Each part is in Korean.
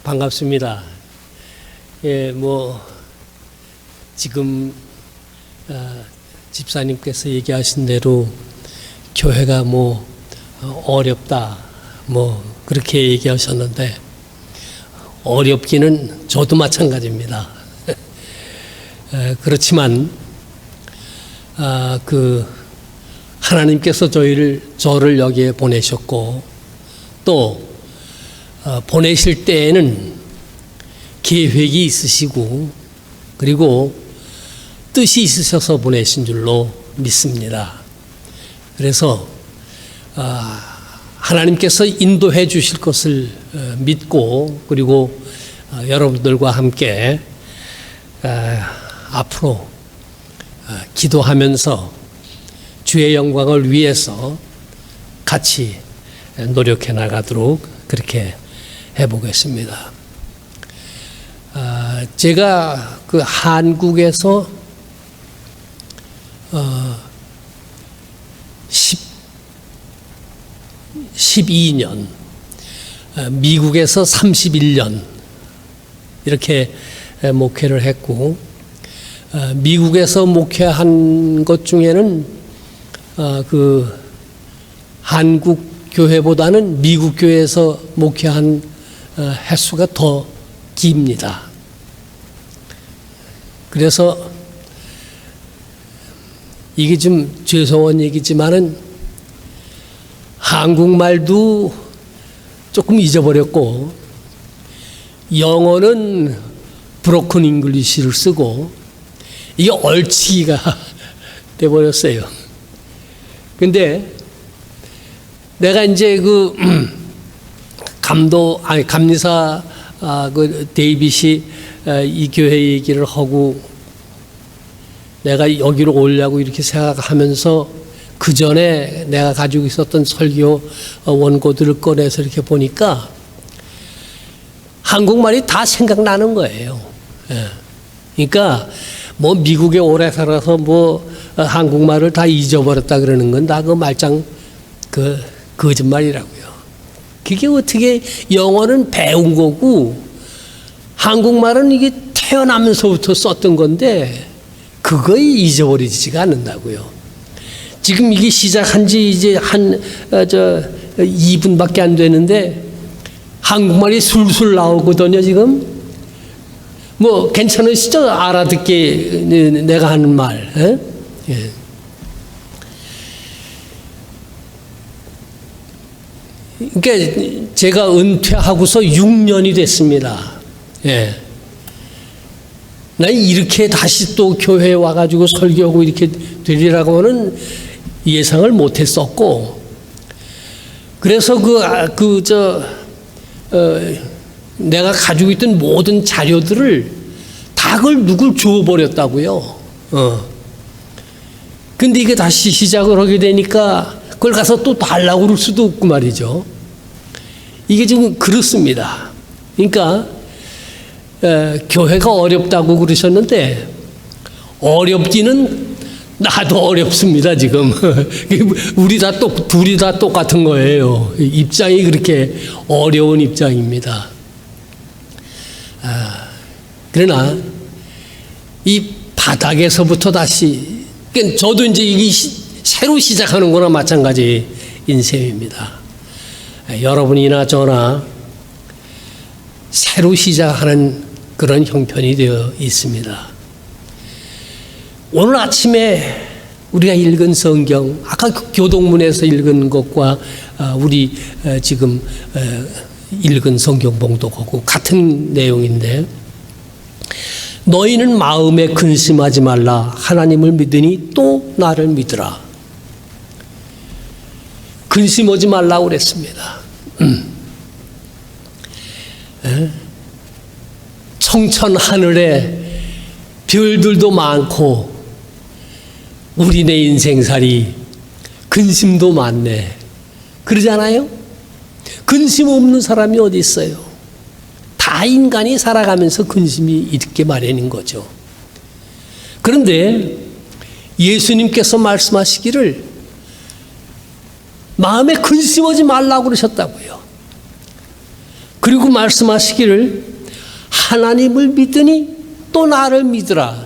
반갑습니다. 지금 집사님께서 얘기하신 대로 교회가 어렵다 그렇게 얘기하셨는데, 어렵기는 저도 마찬가지입니다. 그렇지만 하나님께서 저를 여기에 보내셨고, 또 보내실 때에는 계획이 있으시고 그리고 뜻이 있으셔서 보내신 줄로 믿습니다. 그래서 하나님께서 인도해 주실 것을 믿고, 그리고 여러분들과 함께 앞으로 기도하면서 주의 영광을 위해서 같이 노력해 나가도록 그렇게 해보겠습니다. 제가 한국에서 12년, 미국에서 31년 이렇게 목회를 했고, 미국에서 목회한 것 중에는 한국 교회보다는 미국 교회에서 목회한 횟수가 더 깁니다. 그래서 이게 좀 죄송한 얘기지만은 한국말도 조금 잊어버렸고, 영어는 브로큰 잉글리시를 쓰고, 이게 얼치기가 돼버렸어요. 근데 내가 이제 감리사 데이빗이 이 교회 얘기를 하고 내가 여기로 오려고 이렇게 생각하면서, 그 전에 내가 가지고 있었던 설교 원고들을 꺼내서 이렇게 보니까 한국말이 다 생각나는 거예요. 그러니까 미국에 오래 살아서 한국말을 다 잊어버렸다 그러는 건 다 말짱 거짓말이라고요. 그게 어떻게, 영어는 배운 거고 한국말은 이게 태어나면서부터 썼던 건데 그거 잊어버리지가 않는다고요. 지금 이게 시작한 지 이제 2분밖에 안 되는데 한국말이 술술 나오거든요, 지금. 괜찮으시죠? 알아듣게 내가 하는 말. 예. 그러니까 제가 은퇴하고서 6년이 됐습니다. 예. 난 이렇게 다시 또 교회에 와가지고 설교하고 이렇게 되리라고는 예상을 못했었고, 그래서 내가 가지고 있던 모든 자료들을 다 그걸 누굴 줘버렸다고요. 근데 이게 다시 시작을 하게 되니까 그걸 가서 또 달라고 그럴 수도 없고 말이죠. 이게 지금 그렇습니다. 그러니까 교회가 어렵다고 그러셨는데, 어렵기는 나도 어렵습니다, 지금. 둘이 다 똑같은 거예요. 입장이 그렇게 어려운 입장입니다. 그러나 이 바닥에서부터 다시, 그러니까 저도 이제 이게 새로 시작하는 거나 마찬가지 인생입니다. 여러분이나 저나 새로 시작하는 그런 형편이 되어 있습니다. 오늘 아침에 우리가 읽은 성경, 아까 교동문에서 읽은 것과 우리 지금 읽은 성경 봉독하고 같은 내용인데, 너희는 마음에 근심하지 말라. 하나님을 믿으니 또 나를 믿으라. 근심하지 말라고 그랬습니다. 청천 하늘에 별들도 많고 우리네 인생살이 근심도 많네, 그러잖아요. 근심 없는 사람이 어디 있어요? 다 인간이 살아가면서 근심이 있게 마련인 거죠. 그런데 예수님께서 말씀하시기를 마음에 근심하지 말라고 그러셨다고요. 그리고 말씀하시기를 하나님을 믿으니 또 나를 믿으라.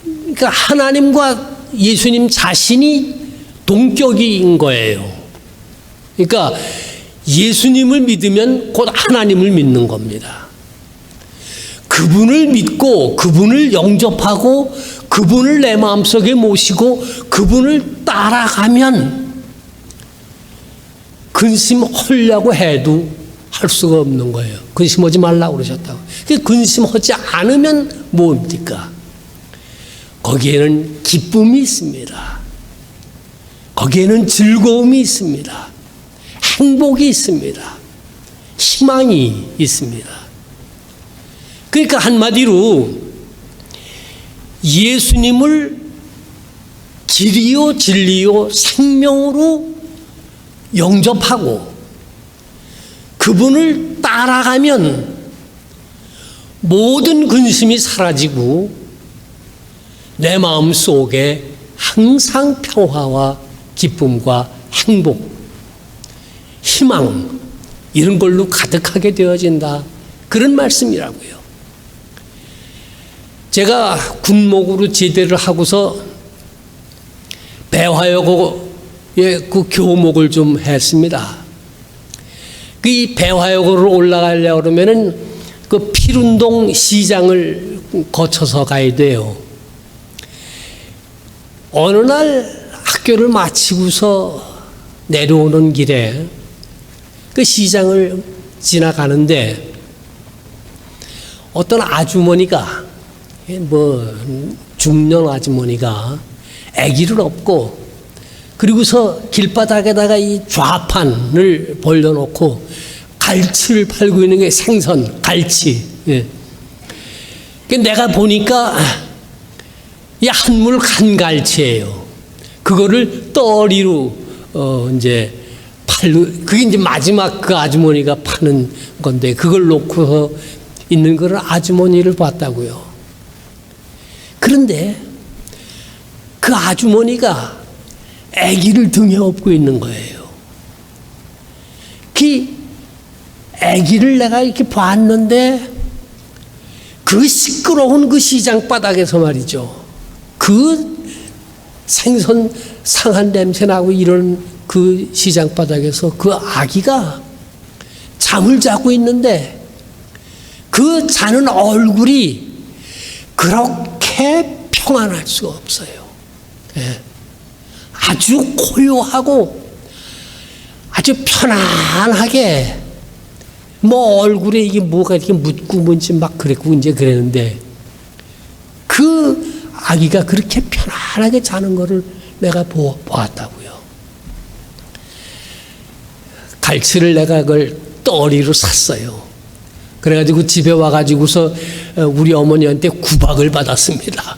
그러니까 하나님과 예수님 자신이 동격인 거예요. 그러니까 예수님을 믿으면 곧 하나님을 믿는 겁니다. 그분을 믿고 그분을 영접하고 그분을 내 마음속에 모시고 그분을 따라가면 근심하려고 해도 할 수가 없는 거예요. 근심하지 말라고 그러셨다고. 근심하지 않으면 뭡니까? 거기에는 기쁨이 있습니다. 거기에는 즐거움이 있습니다. 행복이 있습니다. 희망이 있습니다. 그러니까 한마디로 예수님을 길이요 진리요 생명으로 영접하고 그분을 따라가면 모든 근심이 사라지고 내 마음 속에 항상 평화와 기쁨과 행복, 희망 이런 걸로 가득하게 되어진다. 그런 말씀이라고요. 제가 군목으로 제대를 하고서 배화여고에 그 교목을 좀 했습니다. 이 배화여고로 올라가려고 그러면은 그 필운동 시장을 거쳐서 가야 돼요. 어느 날 학교를 마치고서 내려오는 길에 그 시장을 지나가는데 어떤 아주머니가 중년 아주머니가 아기를 업고 그리고서 길바닥에다가 이 좌판을 벌려놓고 갈치를 팔고 있는 게 생선, 갈치. 예. 내가 보니까 이 한물 간갈치예요. 그거를 떠리로 이제 그게 이제 마지막 그 아주머니가 파는 건데 그걸 놓고서 있는 거를 아주머니를 봤다고요. 그런데 그 아주머니가 아기를 등에 업고 있는 거예요. 그 아기를 내가 이렇게 봤는데 그 시끄러운 그 시장 바닥에서 말이죠. 그 생선 상한 냄새 나고 이런 그 시장 바닥에서 그 아기가 잠을 자고 있는데 그 자는 얼굴이 그렇게 평안할 수가 없어요. 예. 아주 고요하고 아주 편안하게 얼굴에 이게 뭐가 이렇게 묻고 뭔지 막 그랬고 이제 그랬는데 그 아기가 그렇게 편안하게 자는 거를 내가 보았다고요. 갈치를 내가 그걸 떠리로 샀어요. 그래가지고 집에 와가지고서 우리 어머니한테 구박을 받았습니다.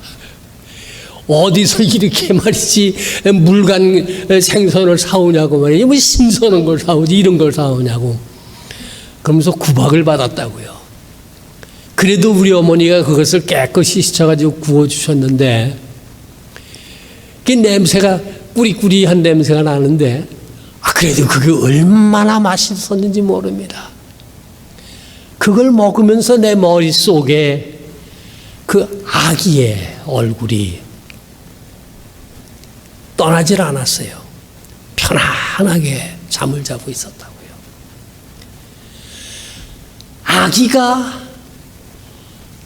어디서 이렇게 말이지 물간 생선을 사오냐고 말이지 뭐 신선한 걸 사오지 이런 걸 사오냐고 그러면서 구박을 받았다고요. 그래도 우리 어머니가 그것을 깨끗이 씻어가지고 구워주셨는데 그 냄새가 꾸리꾸리한 냄새가 나는데 그래도 그게 얼마나 맛있었는지 모릅니다. 그걸 먹으면서 내 머릿속에 그 아기의 얼굴이 떠나질 않았어요. 편안하게 잠을 자고 있었다고요. 아기가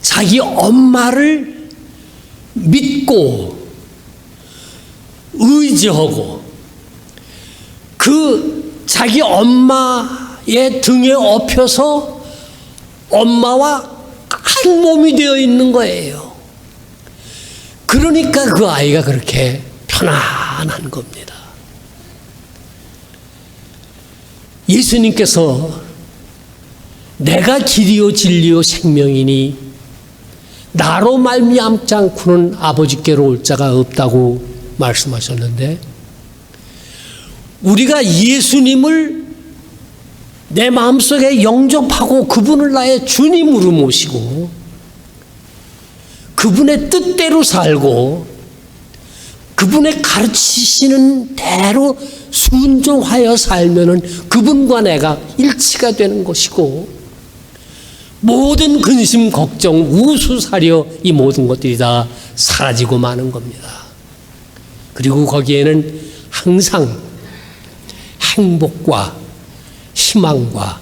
자기 엄마를 믿고 의지하고 그 자기 엄마의 등에 업혀서 엄마와 한 몸이 되어 있는 거예요. 그러니까 그 아이가 그렇게 편안한 겁니다. 예수님께서 내가 길이요 진리요 생명이니 나로 말미암지 않고는 아버지께로 올 자가 없다고 말씀하셨는데 우리가 예수님을 내 마음속에 영접하고 그분을 나의 주님으로 모시고 그분의 뜻대로 살고 그분의 가르치시는 대로 순종하여 살면은 그분과 내가 일치가 되는 것이고, 모든 근심, 걱정, 우수사려 이 모든 것들이 다 사라지고 마는 겁니다. 그리고 거기에는 항상 행복과 희망과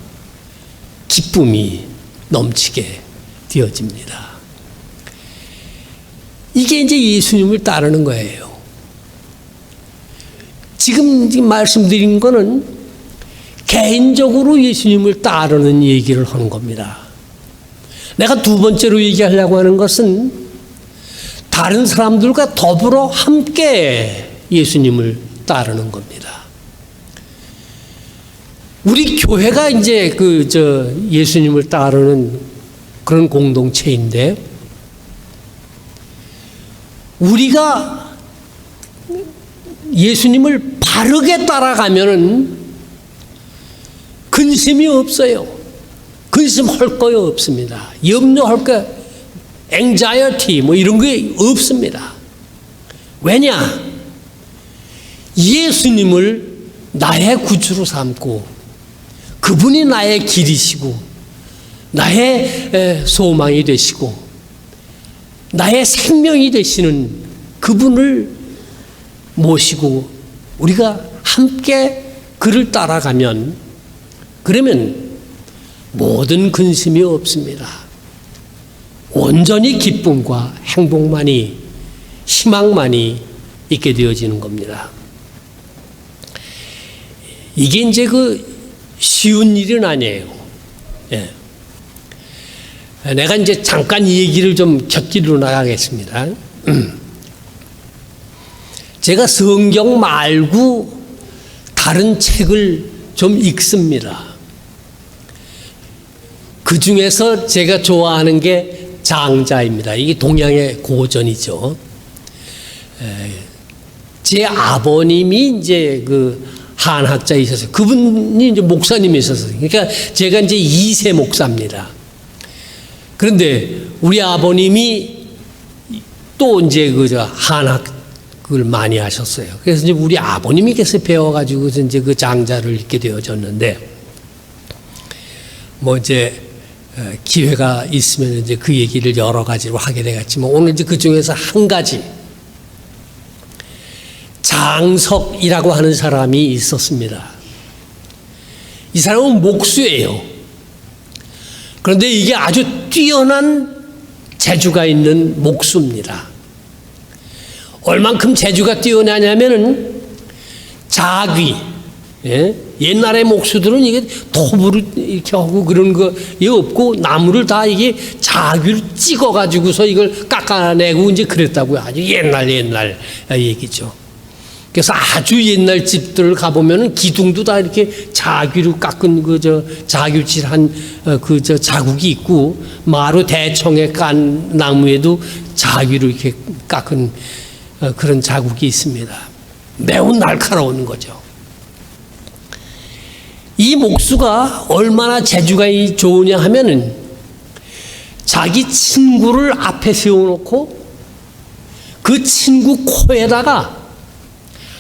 기쁨이 넘치게 되어집니다. 이게 이제 예수님을 따르는 거예요. 지금 말씀드린 거는 개인적으로 예수님을 따르는 얘기를 하는 겁니다. 내가 두 번째로 얘기하려고 하는 것은 다른 사람들과 더불어 함께 예수님을 따르는 겁니다. 우리 교회가 이제 예수님을 따르는 그런 공동체인데, 우리가 예수님을 바르게 따라가면은 근심이 없어요. 근심할 거 없습니다. 염려할 거, anxiety 뭐 이런 게 없습니다. 왜냐? 예수님을 나의 구주로 삼고 그분이 나의 길이시고 나의 소망이 되시고 나의 생명이 되시는 그분을 모시고 우리가 함께 그를 따라가면, 그러면 모든 근심이 없습니다. 온전히 기쁨과 행복만이, 희망만이 있게 되어지는 겁니다. 이게 이제 쉬운 일은 아니에요. 예. 내가 이제 잠깐 이 얘기를 좀 곁길로 나가겠습니다. 제가 성경 말고 다른 책을 좀 읽습니다. 그 중에서 제가 좋아하는 게 장자입니다. 이게 동양의 고전이죠. 제 아버님이 이제 한학자이셨어요. 그분이 이제 목사님이셨어요. 그러니까 제가 이제 2세 목사입니다. 그런데 우리 아버님이 또 이제 한학을 많이 하셨어요. 그래서 이제 우리 아버님께서 배워가지고 이제 그 장자를 읽게 되어졌는데, 뭐 이제 기회가 있으면 이제 그 얘기를 여러 가지로 하게 되겠지만, 오늘 이제 그 중에서 한 가지, 장석이라고 하는 사람이 있었습니다. 이 사람은 목수예요. 그런데 이게 아주 뛰어난 재주가 있는 목수입니다. 얼만큼 재주가 뛰어나냐면은 자귀, 옛날의 목수들은 이게 도구를 이렇게 하고 그런 거 없고 나무를 다 이게 자귀를 찍어가지고서 이걸 깎아내고 이제 그랬다고요. 아주 옛날 얘기죠. 그래서 아주 옛날 집들을 가보면은 기둥도 다 이렇게 자귀로 깎은 자귀질한 자국이 있고, 마루 대청에 깐 나무에도 자귀로 이렇게 깎은 그런 자국이 있습니다. 매우 날카로운 거죠. 이 목수가 얼마나 재주가 좋으냐 하면은 자기 친구를 앞에 세워놓고 그 친구 코에다가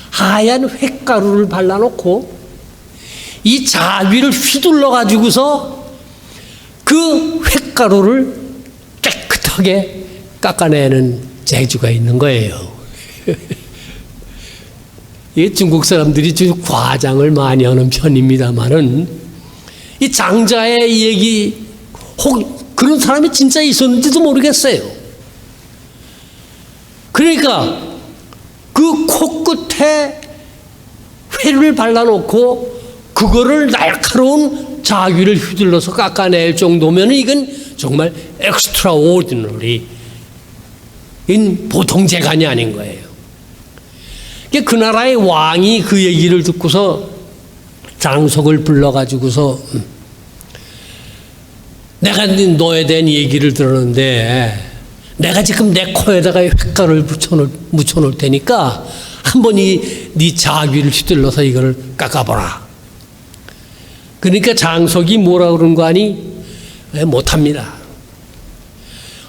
하얀 횟가루를 발라놓고 이 자귀를 휘둘러 가지고서 그 횟가루를 깨끗하게 깎아내는 재주가 있는 거예요. 이 중국 사람들이 좀 과장을 많이 하는 편입니다만은, 이 장자의 얘기, 혹 그런 사람이 진짜 있었는지도 모르겠어요. 그러니까 그 코끝에 회를 발라놓고 그거를 날카로운 자귀를 휘둘러서 깎아낼 정도면 이건 정말 extraordinary, 보통 재간이 아닌 거예요. 그 나라의 왕이 그 얘기를 듣고서 장석을 불러가지고서, 내가 너에 대한 얘기를 들었는데 내가 지금 내 코에다가 횟가루를 묻혀놓을 테니까 한번 네 자귀를 휘둘러서 이걸 깎아보라. 그러니까 장석이 뭐라 그런 거 아니? 못합니다.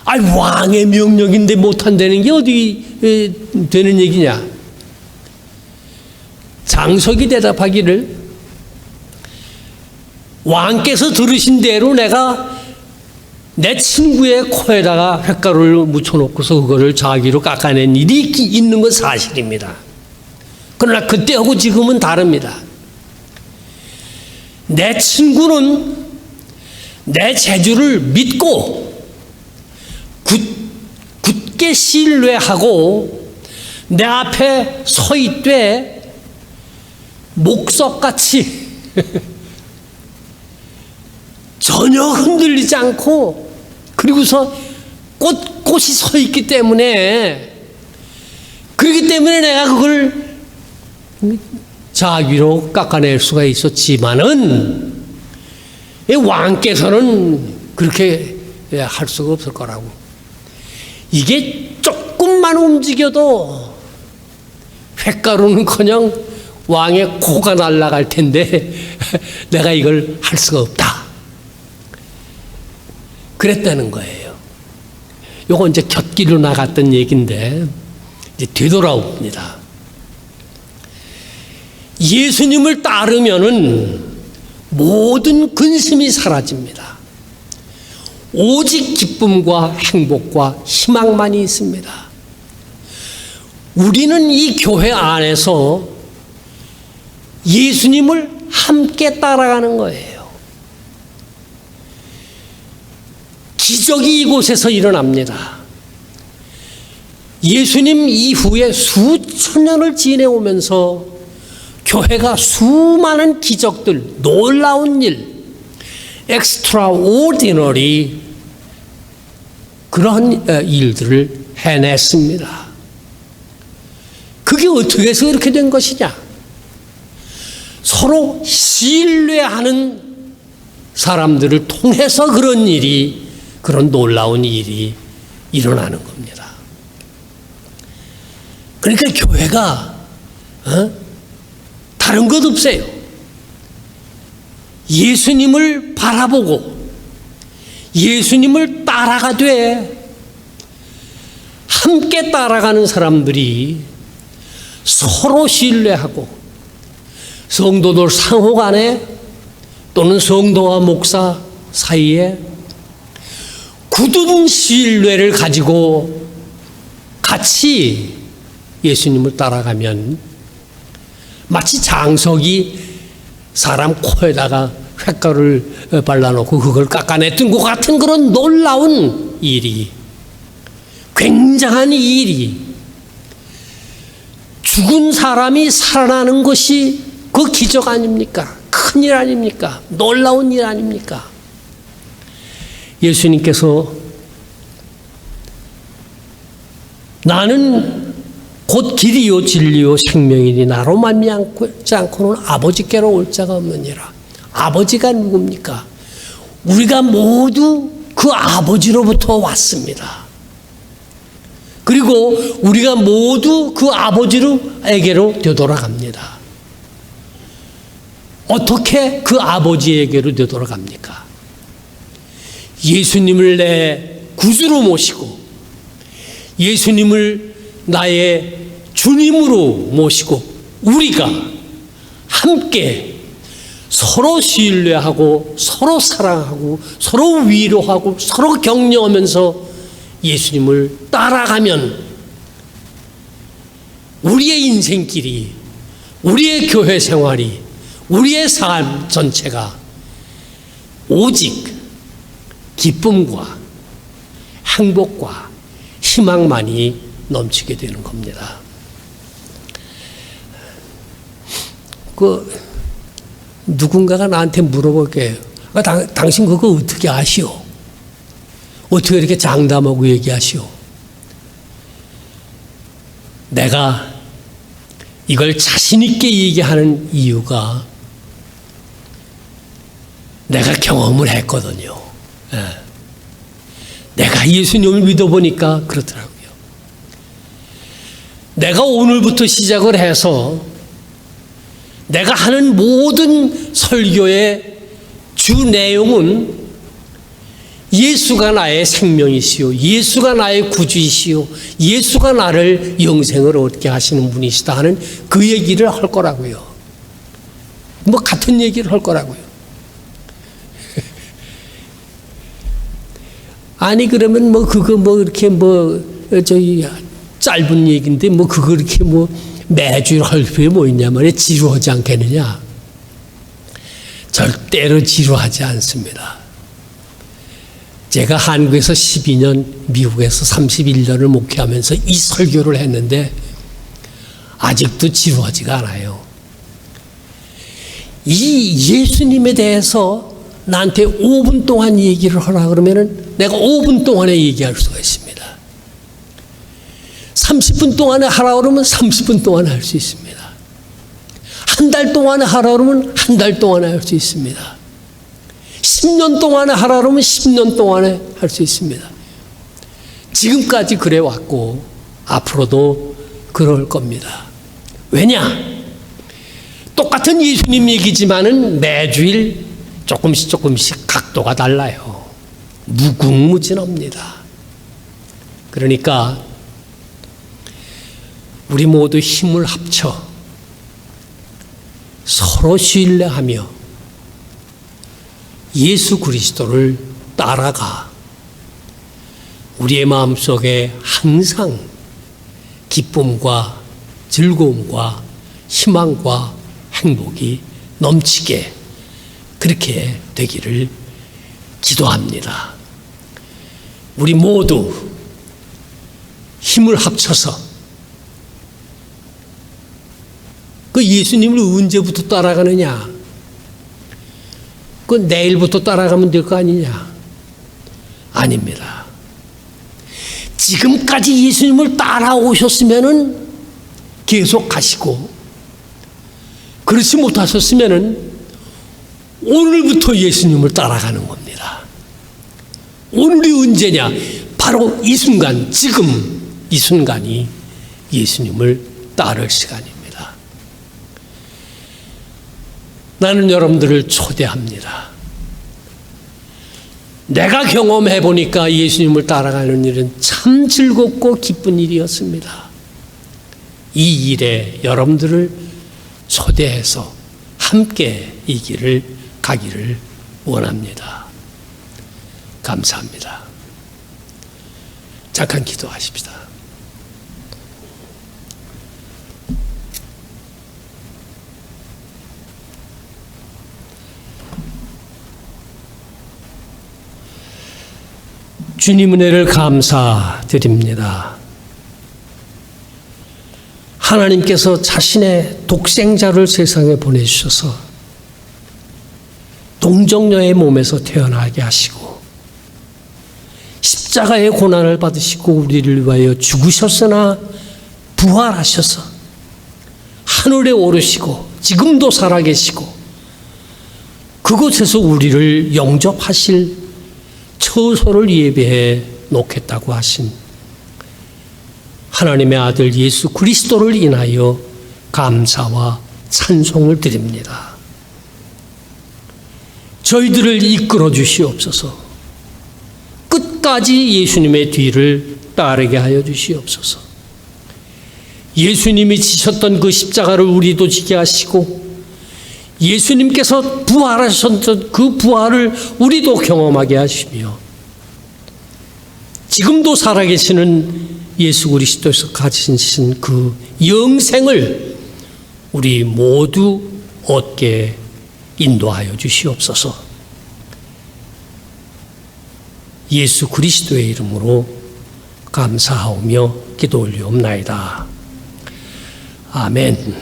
왕의 명령인데 못한다는 게 어디 되는 얘기냐? 장석이 대답하기를 왕께서 들으신 대로 내가 내 친구의 코에다가 횟가루를 묻혀놓고서 그거를 자기로 깎아낸 일이 있는 건 사실입니다. 그러나 그때하고 지금은 다릅니다. 내 친구는 내 재주를 믿고 굳게 신뢰하고 내 앞에 서 있되 목석같이 전혀 흔들리지 않고 그리고서 꽃이 서 있기 때문에 그렇기 때문에 내가 그걸 자기로 깎아낼 수가 있었지만은 왕께서는 그렇게 할 수가 없을 거라고. 이게 조금만 움직여도 횟가루는커녕 왕의 코가 날아갈 텐데 내가 이걸 할 수가 없다. 그랬다는 거예요. 요거 이제 곁길로 나갔던 얘기인데 이제 되돌아옵니다. 예수님을 따르면은 모든 근심이 사라집니다. 오직 기쁨과 행복과 희망만이 있습니다. 우리는 이 교회 안에서 예수님을 함께 따라가는 거예요. 기적이 이곳에서 일어납니다. 예수님 이후에 수천 년을 지내오면서 교회가 수많은 기적들, 놀라운 일, extraordinary 그런 일들을 해냈습니다. 그게 어떻게 해서 그렇게 된 것이냐? 서로 신뢰하는 사람들을 통해서 그런 놀라운 일이 일어나는 겁니다. 그러니까 교회가 다른 것 없어요. 예수님을 바라보고 예수님을 따라가되 함께 따라가는 사람들이 서로 신뢰하고 성도들 상호 간에 또는 성도와 목사 사이에 굳은 신뢰를 가지고 같이 예수님을 따라가면 마치 장석이 사람 코에다가 횟가루를 발라놓고 그걸 깎아냈던 것 같은 그런 놀라운 일이, 굉장한 일이, 죽은 사람이 살아나는 것이 그 기적 아닙니까? 큰일 아닙니까? 놀라운 일 아닙니까? 예수님께서 나는 곧 길이요 진리요 생명이니 나로 말미암지 않고는 아버지께로 올 자가 없느니라. 아버지가 누굽니까? 우리가 모두 그 아버지로부터 왔습니다. 그리고 우리가 모두 그 아버지에게로 되돌아갑니다. 어떻게 그 아버지에게로 되돌아갑니까? 예수님을 내 구주로 모시고 예수님을 나의 주님으로 모시고 우리가 함께 서로 신뢰하고 서로 사랑하고 서로 위로하고 서로 격려하면서 예수님을 따라가면 우리의 인생길이, 우리의 교회 생활이, 우리의 삶 전체가 오직 기쁨과 행복과 희망만이 넘치게 되는 겁니다. 누군가가 나한테 물어볼게요. 당신 그거 어떻게 아시오? 어떻게 이렇게 장담하고 얘기하시오? 내가 이걸 자신 있게 얘기하는 이유가 내가 경험을 했거든요. 내가 예수님을 믿어보니까 그렇더라고요. 내가 오늘부터 시작을 해서 내가 하는 모든 설교의 주 내용은 예수가 나의 생명이시오, 예수가 나의 구주이시오, 예수가 나를 영생을 얻게 하시는 분이시다 하는 그 얘기를 할 거라고요. 뭐 같은 얘기를 할 거라고요. 아니 그러면 뭐 그거 뭐 이렇게 뭐 저희 짧은 얘기인데 뭐 그거 이렇게 뭐 매주 할 필요 뭐 있냐 말이야. 지루하지 않겠느냐. 절대로 지루하지 않습니다. 제가 한국에서 12년, 미국에서 31년을 목회하면서 이 설교를 했는데 아직도 지루하지가 않아요. 이 예수님에 대해서 나한테 5분 동안 얘기를 하라 그러면은 내가 5분 동안에 얘기할 수가 있습니다. 30분 동안에 하라 그러면 30분 동안에 할 수 있습니다. 한 달 동안에 하라 그러면 한 달 동안에 할 수 있습니다. 10년 동안에 하라 그러면 10년 동안에 할 수 있습니다. 지금까지 그래 왔고 앞으로도 그럴 겁니다. 왜냐? 똑같은 예수님 얘기지만은 매주일 조금씩 각도가 달라요. 무궁무진합니다. 그러니까 우리 모두 힘을 합쳐 서로 신뢰하며 예수 그리스도를 따라가 우리의 마음속에 항상 기쁨과 즐거움과 희망과 행복이 넘치게 그렇게 되기를 기도합니다. 우리 모두 힘을 합쳐서 그 예수님을 언제부터 따라가느냐? 그 내일부터 따라가면 될 거 아니냐? 아닙니다. 지금까지 예수님을 따라오셨으면은 계속 가시고, 그렇지 못하셨으면은 오늘부터 예수님을 따라가는 겁니다. 오늘이 언제냐? 바로 이 순간, 지금 이 순간이 예수님을 따를 시간입니다. 나는 여러분들을 초대합니다. 내가 경험해 보니까 예수님을 따라가는 일은 참 즐겁고 기쁜 일이었습니다. 이 일에 여러분들을 초대해서 함께 이 길을 가기를 원합니다. 감사합니다. 잠깐 기도하십시다. 주님 은혜를 감사드립니다. 하나님께서 자신의 독생자를 세상에 보내주셔서 동정녀의 몸에서 태어나게 하시고 십자가의 고난을 받으시고 우리를 위하여 죽으셨으나 부활하셔서 하늘에 오르시고 지금도 살아계시고 그곳에서 우리를 영접하실 처소를 예비해 놓겠다고 하신 하나님의 아들 예수 그리스도를 인하여 감사와 찬송을 드립니다. 저희들을 이끌어 주시옵소서. 끝까지 예수님의 뒤를 따르게 하여 주시옵소서. 예수님이 지셨던 그 십자가를 우리도 지게 하시고 예수님께서 부활하셨던 그 부활을 우리도 경험하게 하시며 지금도 살아계시는 예수 그리스도에서 가지신 그 영생을 우리 모두 얻게 인도하여 주시옵소서. 예수 그리스도의 이름으로 감사하오며 기도 올리옵나이다. 아멘.